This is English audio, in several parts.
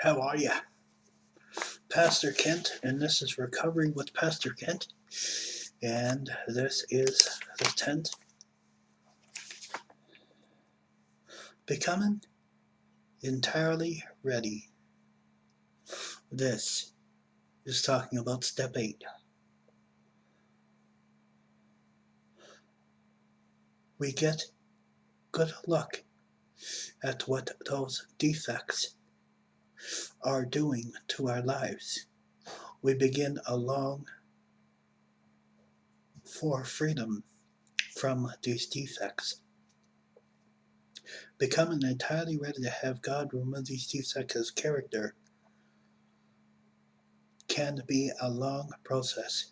How are ya? Pastor Kent, and this is Recovery with Pastor Kent, and this is the 10th. Becoming entirely ready. This is talking about step 8. We get good look at what those defects are doing to our lives. We begin a long for freedom from these defects. Becoming entirely ready to have God remove these defects of character can be a long process,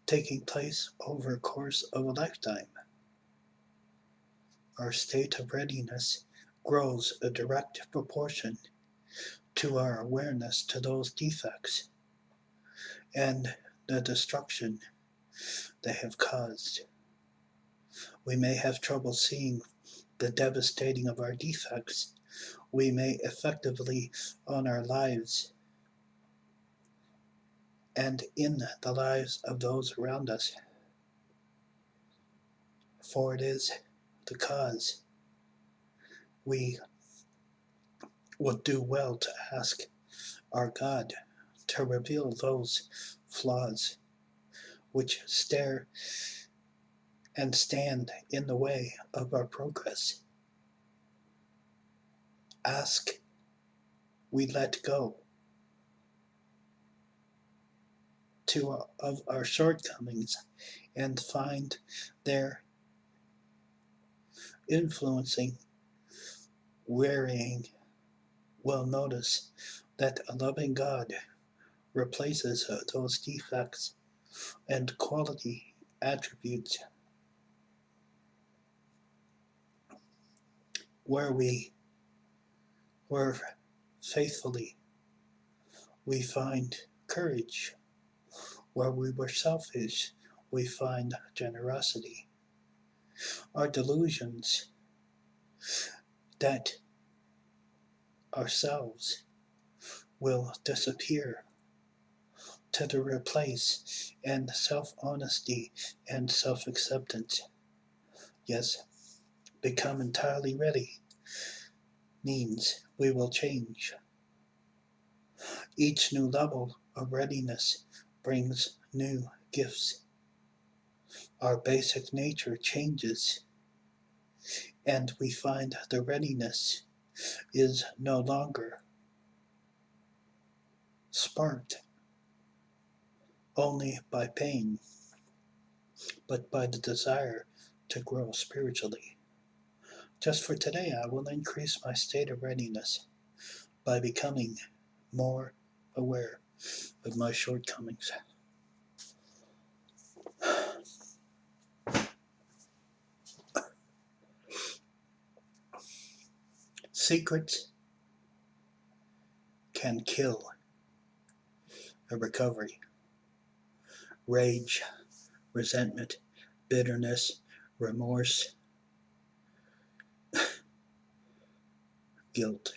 taking place over a course of a lifetime. Our state of readiness grows a direct proportion to our awareness to those defects and the destruction they have caused. We may have trouble seeing the devastating of our defects. We may effectively on our lives and in the lives of those around us. For it is the cause we would do well to ask our God to reveal those flaws which stare and stand in the way of our progress. Ask we let go of our shortcomings and find their influencing, wearying. Will notice that a loving God replaces those defects and quality attributes where we were faithfully. We find courage. Where we were selfish, we find generosity. Our delusions that ourselves will disappear to the replace and self-honesty and self-acceptance. Yes, become entirely ready means we will change. Each new level of readiness brings new gifts. Our basic nature changes, and we find the readiness is no longer sparked only by pain, but by the desire to grow spiritually. Just for today, I will increase my state of readiness by becoming more aware of my shortcomings. Secrets can kill a recovery. Rage, resentment, bitterness, remorse, guilt.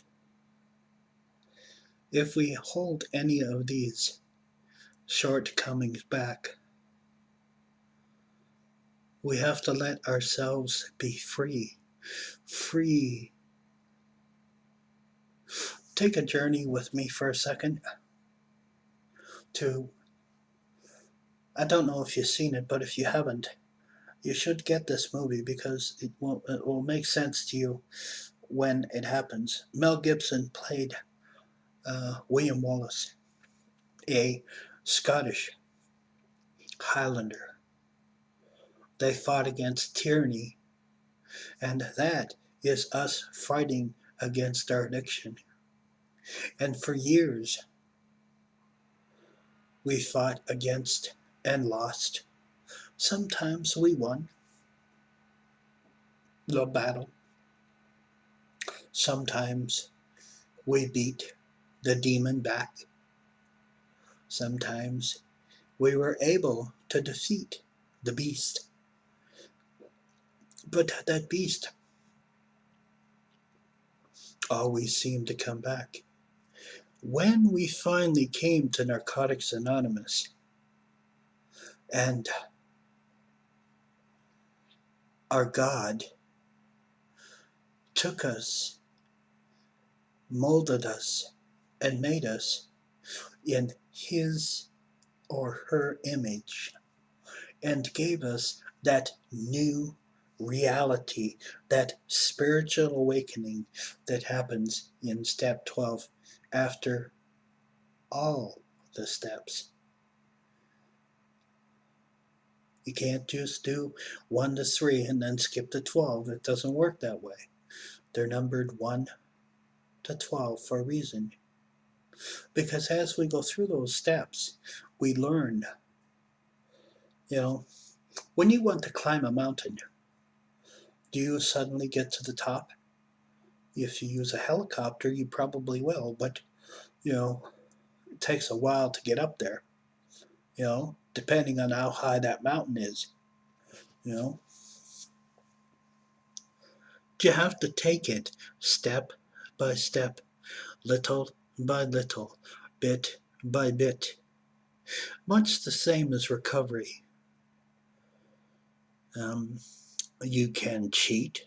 If we hold any of these shortcomings back, we have to let ourselves be free. Free. Take a journey with me for a second to, I don't know if you've seen it, but if you haven't, you should get this movie because it will make sense to you when it happens. Mel Gibson played William Wallace, a Scottish Highlander. They fought against tyranny, and that is us fighting against our addiction. And for years, we fought against and lost. Sometimes we won the battle. Sometimes we beat the demon back. Sometimes we were able to defeat the beast. But that beast always seemed to come back When we finally came to Narcotics Anonymous, and our God took us, molded us, and made us in His or her image, and gave us that new reality, that spiritual awakening that happens in step 12 after all the steps. You can't just do 1 to 3 and then skip to 12. It doesn't work that way. They're numbered 1 to 12 for a reason. Because as we go through those steps, we learn, when you want to climb a mountain, do you suddenly get to the top? If you use a helicopter, you probably will, but, it takes a while to get up there, depending on how high that mountain is, You have to take it step by step, little by little, bit by bit. Much the same as recovery. You can cheat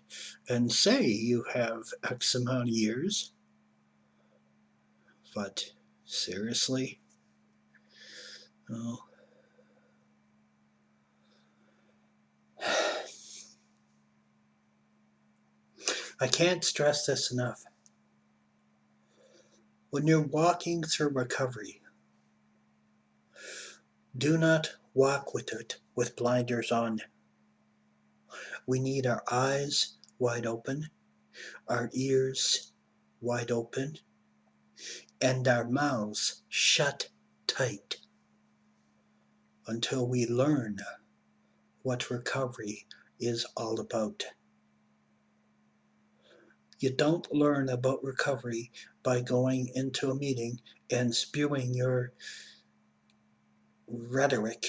and say you have X amount of years, but seriously? Oh. I can't stress this enough. When you're walking through recovery, do not walk with it with blinders on. We need our eyes wide open, our ears wide open, and our mouths shut tight until we learn what recovery is all about. You don't learn about recovery by going into a meeting and spewing your rhetoric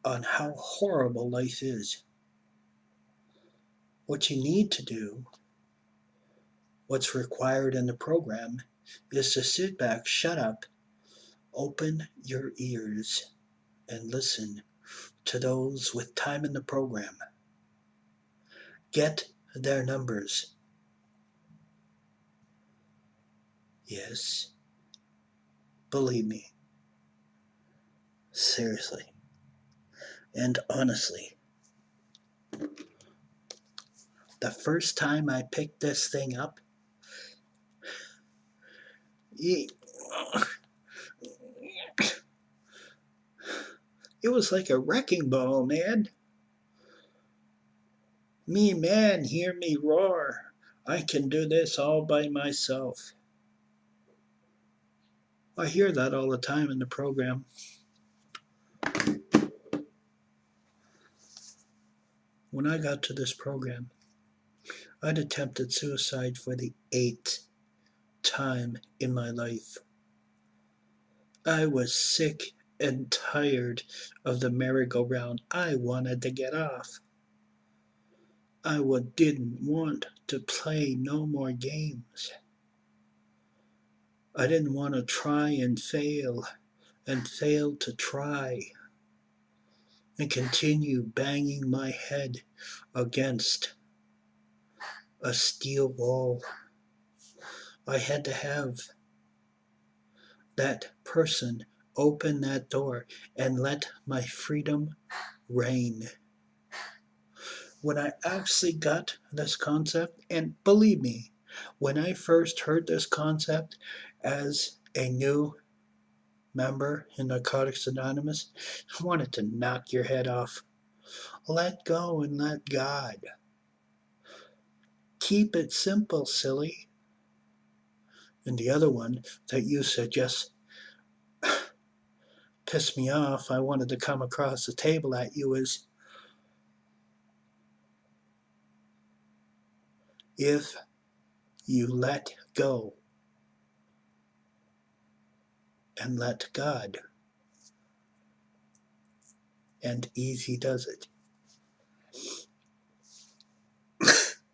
on how horrible life is. What you need to do, what's required in the program, is to sit back, shut up, open your ears, and listen to those with time in the program. Get their numbers. Yes, believe me, seriously, and honestly, the first time I picked this thing up, it was like a wrecking ball, man. Me, man, hear me roar. I can do this all by myself. I hear that all the time in the program. When I got to this program, I'd attempted suicide for the 8th time in my life. I was sick and tired of the merry-go-round. I wanted to get off. I didn't want to play no more games. I didn't want to try and fail to try and continue banging my head against a steel wall. I had to have that person open that door and let my freedom reign. When I actually got this concept, and believe me, when I first heard this concept as a new member in Narcotics Anonymous, I wanted to knock your head off. Let go and let God. Keep it simple, silly. And the other one that used to just piss me off, I wanted to come across the table at you, is if you let go and let God, and easy does it.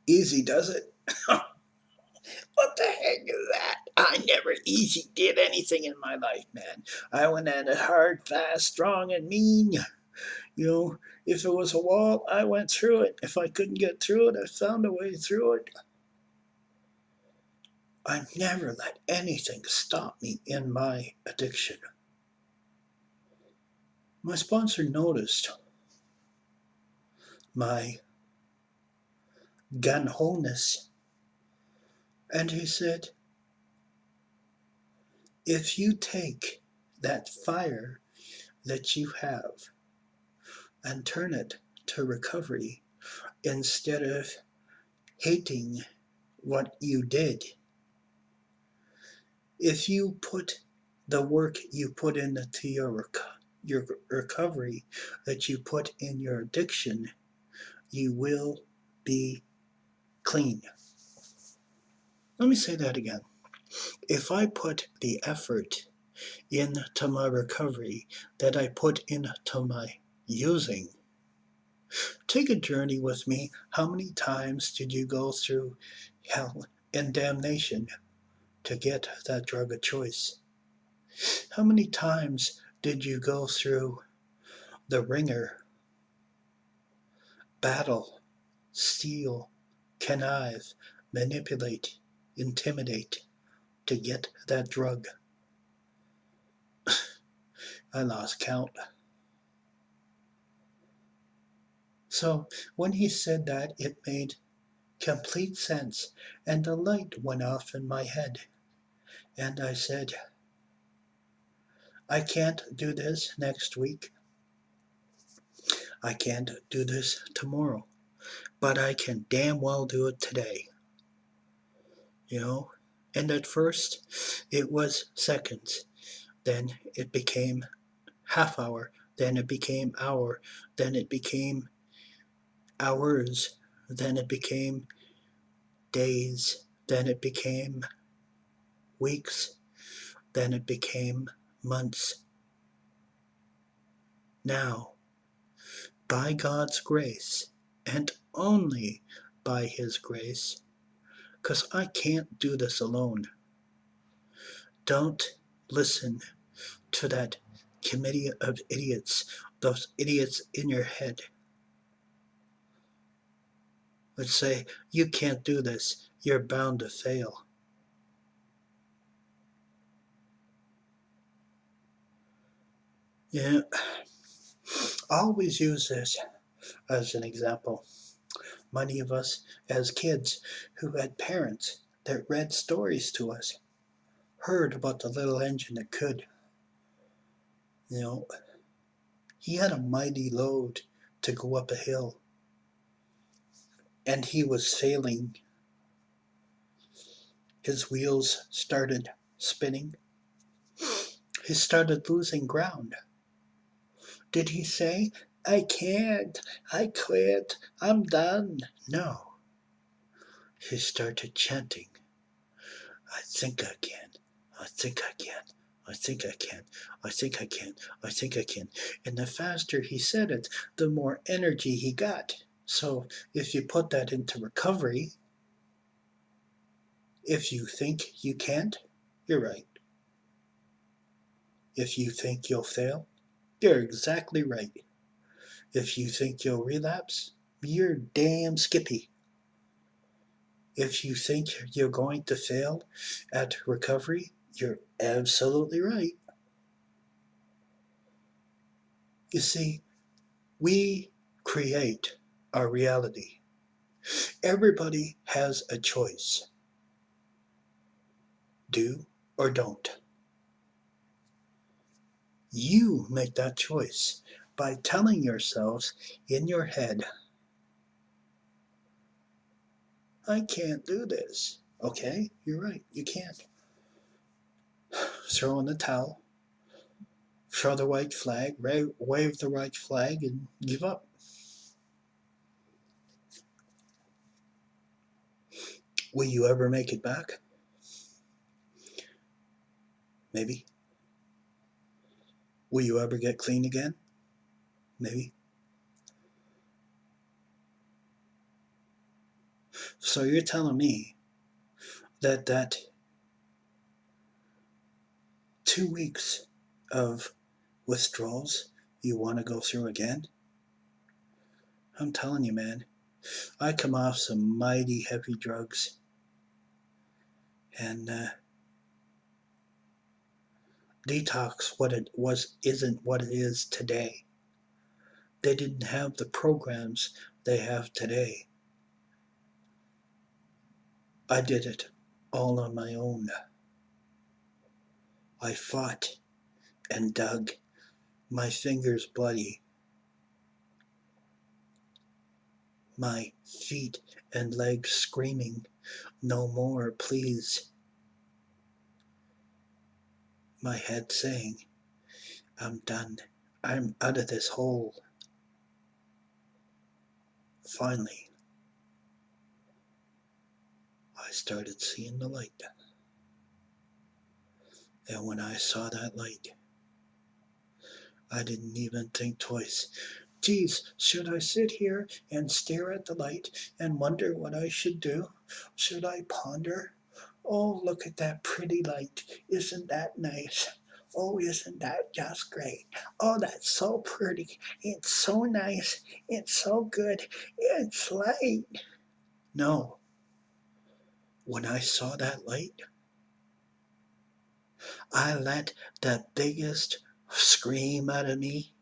Easy does it? What the heck is that? I never easy did anything in my life, man. I went at it hard, fast, strong, and mean. You know, if it was a wall, I went through it. If I couldn't get through it, I found a way through it. I never let anything stop me in my addiction. My sponsor noticed my gun-ho-ness, and he said, if you take that fire that you have and turn it to recovery instead of hating what you did, if you put the work you put into your recovery that you put in your addiction, you will be clean. Let me say that again. If I put the effort into my recovery that I put into my using, take a journey with me. How many times did you go through hell and damnation to get that drug of choice? How many times did you go through the ringer, battle, steal, connive, manipulate, intimidate to get that drug? I lost count. So when he said that, it made complete sense, and a light went off in my head. And I said, I can't do this next week. I can't do this tomorrow. But I can damn well do it today. You know? And at first, it was seconds. Then it became half hour. Then it became hour. Then it became hours. Then it became days. Then it became weeks. Then it became months. Now, by God's grace, and only by His grace, because I can't do this alone. Don't listen to that committee of idiots, those idiots in your head that say, you can't do this, you're bound to fail. Yeah, I always use this as an example. Many of us as kids who had parents that read stories to us heard about the little engine that could. You know, he had a mighty load to go up a hill, and he was failing. His wheels started spinning. He started losing ground. Did he say, I can't, I quit, I'm done? No. He started chanting, I think I can, I think I can, I think I can, I think I can, I think I can. And the faster he said it, the more energy he got. So if you put that into recovery, if you think you can't, you're right. If you think you'll fail, you're exactly right. If you think you'll relapse, you're damn skippy. If you think you're going to fail at recovery, you're absolutely right. You see, we create our reality. Everybody has a choice. Do or don't. You make that choice by telling yourselves in your head, I can't do this. Okay, you're right, you can't. Throw in the towel, show the white flag, wave the white flag, and give up. Will you ever make it back? Maybe. Will you ever get clean again? Maybe. So you're telling me that 2 weeks of withdrawals you want to go through again? I'm telling you, man, I come off some mighty heavy drugs, and detox what it was isn't what it is today. They didn't have the programs they have today. I did it all on my own. I fought and dug, my fingers bloody, my feet and legs screaming, "No more, please." My head saying, "I'm done. I'm out of this hole." Finally, I started seeing the light. And when I saw that light, I didn't even think twice. Geez, should I sit here and stare at the light and wonder what I should do? Should I ponder? Oh, look at that pretty light. Isn't that nice? Oh, isn't that just great? Oh, that's so pretty. It's so nice. It's so good. It's light. No. When I saw that light, I let the biggest scream out of me.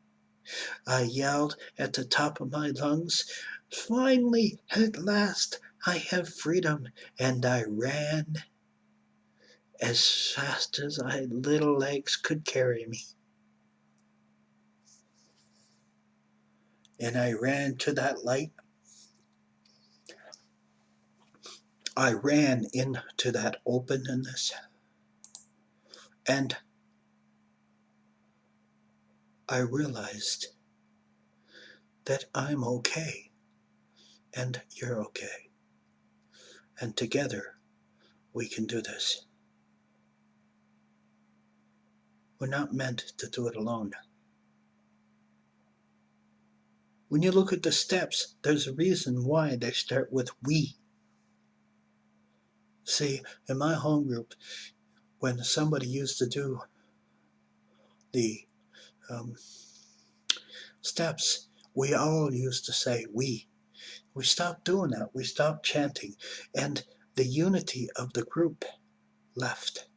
I yelled at the top of my lungs, "Finally, at last, I have freedom," and I ran as fast as my little legs could carry me. And I ran to that light. I ran into that openness, and I realized that I'm okay, and you're okay. And together, we can do this. We're not meant to do it alone. When you look at the steps, there's a reason why they start with we. See, in my home group, when somebody used to do the steps, we all used to say we. We stopped doing that. We stopped chanting, and the unity of the group left.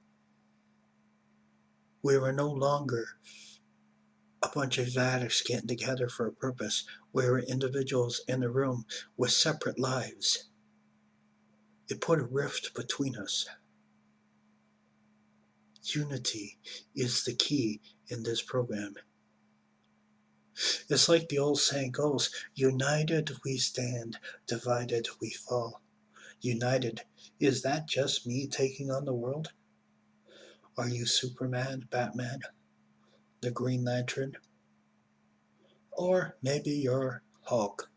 We were no longer a bunch of addicts getting together for a purpose. We were individuals in a room with separate lives. It put a rift between us. Unity is the key in this program. It's like the old saying goes, united we stand, divided we fall. United, is that just me taking on the world? Are you Superman, Batman, the Green Lantern? Or maybe you're Hulk,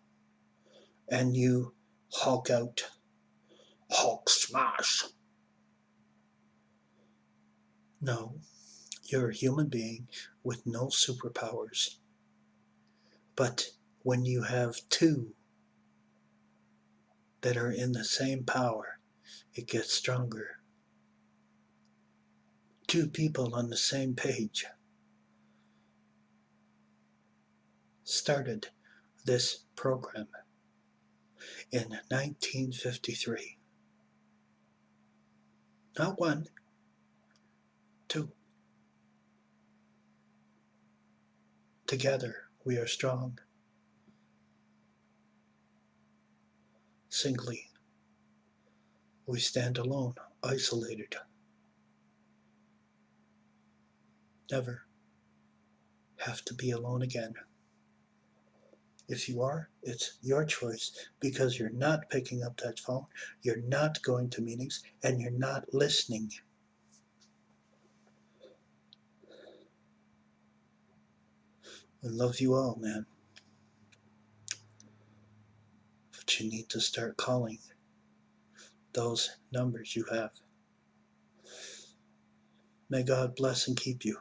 and you Hulk out. Hulk smash! No, you're a human being with no superpowers. But when you have two that are in the same power, it gets stronger. Two people on the same page started this program in 1953. Not one, two. Together we are strong. Singly, we stand alone, isolated. Never have to be alone again. If you are, it's your choice, because you're not picking up that phone, you're not going to meetings, and you're not listening. I love you all, man. But you need to start calling those numbers you have. May God bless and keep you.